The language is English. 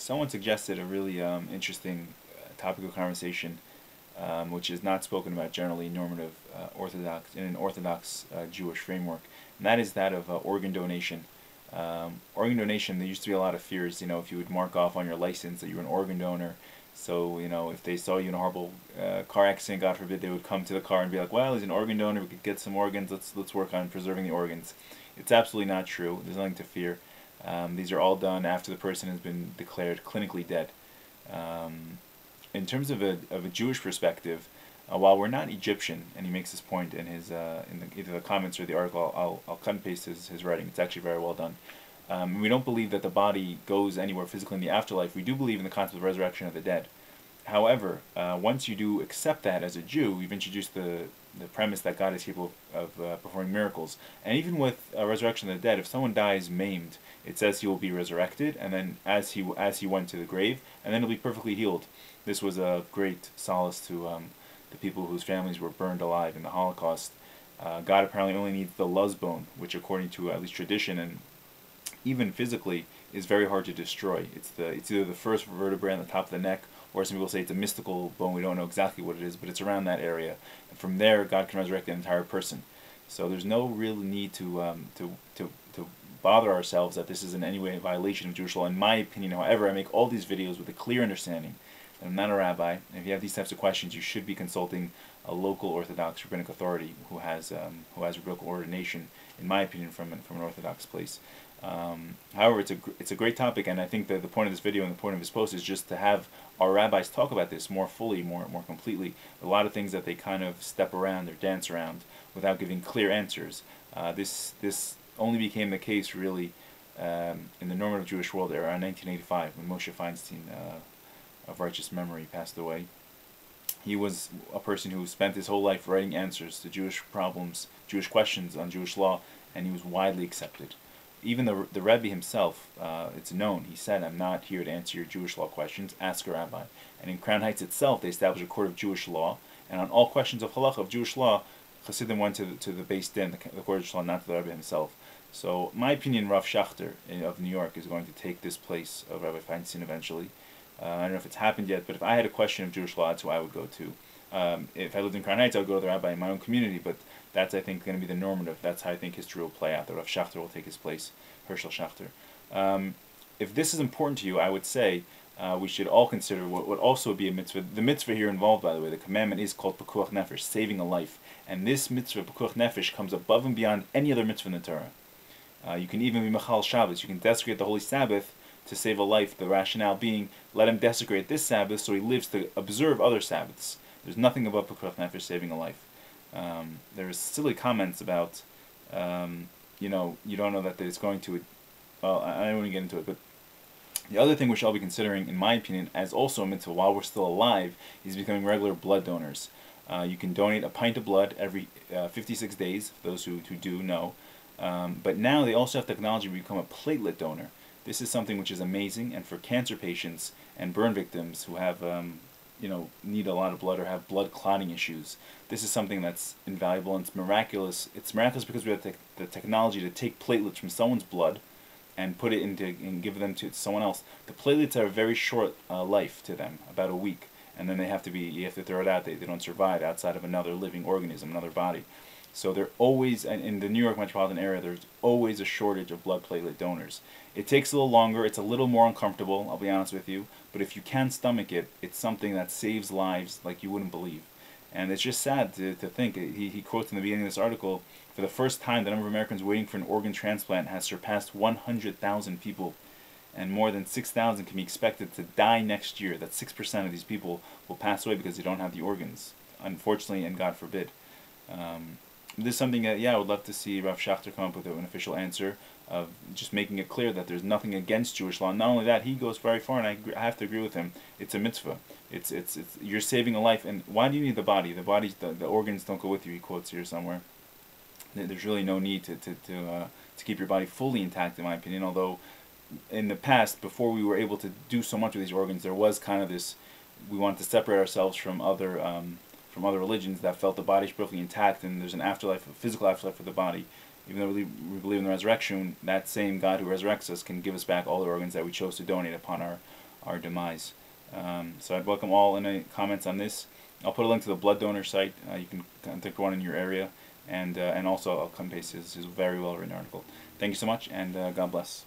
Someone suggested a really interesting topic of conversation, which is not spoken about generally normative orthodox in an orthodox Jewish framework, and that is that of organ donation. Organ donation, there used to be a lot of fears. If you would mark off on your license that you were an organ donor, so if they saw you in a horrible car accident, God forbid, they would come to the car and be like, "Well, he's an organ donor. We could get some organs. Let's work on preserving the organs." It's absolutely not true. There's nothing to fear. These are all done after the person has been declared clinically dead. In terms of a Jewish perspective, while we're not Egyptian, and he makes this point in his either the comments or the article, I'll cut and paste his writing. It's actually very well done. We don't believe that the body goes anywhere physically in the afterlife. We do believe in the concept of resurrection of the dead. However, once you do accept that as a Jew, you've introduced the premise that God is capable of performing miracles. And even with resurrection of the dead, if someone dies maimed, it says he will be resurrected, and then as he went to the grave, and then he'll be perfectly healed. This was a great solace to the people whose families were burned alive in the Holocaust. God apparently only needs the luz bone, which according to at least tradition and even physically is very hard to destroy. It's either the first vertebrae on the top of the neck, or some people say it's a mystical bone. We don't know exactly what it is, but it's around that area. And from there, God can resurrect the entire person. So there's no real need to bother ourselves that this is in any way a violation of Jewish law. In my opinion, however, I make all these videos with a clear understanding that I'm not a rabbi. And if you have these types of questions, you should be consulting a local Orthodox rabbinic authority who has rabbinical ordination, in my opinion, from an Orthodox place. However, it's a great topic, and I think that the point of this video and the point of his post is just to have our rabbis talk about this more fully, more completely. A lot of things that they kind of step around or dance around without giving clear answers. This only became the case really in the normative Jewish world around 1985 when Moshe Feinstein, of righteous memory, passed away. He was a person who spent his whole life writing answers to Jewish problems, Jewish questions on Jewish law, and he was widely accepted. Even the Rebbe himself, it's known, he said, "I'm not here to answer your Jewish law questions, ask a rabbi." And in Crown Heights itself, they established a court of Jewish law, and on all questions of halacha, of Jewish law, Hasidim went to the Beis Din, the court of Jewish law, not to the Rebbe himself. So, my opinion, Rav Schachter of New York is going to take this place of Rabbi Feinstein eventually. I don't know if it's happened yet, but if I had a question of Jewish law, that's who I would go to. If I lived in Crown Heights, I would go to the rabbi in my own community, but that's, I think, going to be the normative. That's how I think history will play out. The Rav Schachter will take his place, Herschel Schachter. If this is important to you, I would say we should all consider what would also be a mitzvah. The mitzvah here involved, by the way, the commandment is called Pekuach Nefesh, saving a life. And this mitzvah, Pekuach Nefesh, comes above and beyond any other mitzvah in the Torah. You can even be Machal Shabbos. You can desecrate the Holy Sabbath to save a life, the rationale being, let him desecrate this Sabbath so he lives to observe other Sabbaths. There's nothing above Pekuach Nefesh, saving a life. There's silly comments about, you don't know that it's going to, well, I don't want to get into it, but the other thing we should all be considering, in my opinion, as also a mitzvah while we're still alive, is becoming regular blood donors. You can donate a pint of blood every 56 days, for those who do know. But now they also have technology to become a platelet donor. This is something which is amazing, and for cancer patients and burn victims who have, need a lot of blood or have blood clotting issues, this is something that's invaluable, and it's miraculous. It's miraculous because we have the technology to take platelets from someone's blood and put it into and give them to someone else. The platelets have a very short life to them, about a week, and then you have to throw it out. They don't survive outside of another living organism, another body. So they're always, in the New York metropolitan area, there's always a shortage of blood platelet donors. It takes a little longer, it's a little more uncomfortable, I'll be honest with you, but if you can stomach it, it's something that saves lives like you wouldn't believe. And it's just sad to think, he quotes in the beginning of this article, for the first time the number of Americans waiting for an organ transplant has surpassed 100,000 people, and more than 6,000 can be expected to die next year. That 6% of these people will pass away because they don't have the organs, unfortunately, and God forbid. This is something that, I would love to see Rav Schachter come up with an official answer of just making it clear that there's nothing against Jewish law. Not only that, he goes very far, and I have to agree with him. It's a mitzvah. It's you're saving a life, and why do you need the body? The organs don't go with you. He quotes here somewhere. There's really no need to keep your body fully intact, in my opinion. Although, in the past, before we were able to do so much with these organs, there was kind of this. We wanted to separate ourselves from other religions that felt the body is perfectly intact and there's an afterlife, a physical afterlife for the body. Even though we believe in the resurrection, that same God who resurrects us can give us back all the organs that we chose to donate upon our our demise. So I'd welcome all any comments on this. I'll put a link to the blood donor site. You can contact one in your area, and also I'll come paste his very well written article. Thank you so much, and God bless.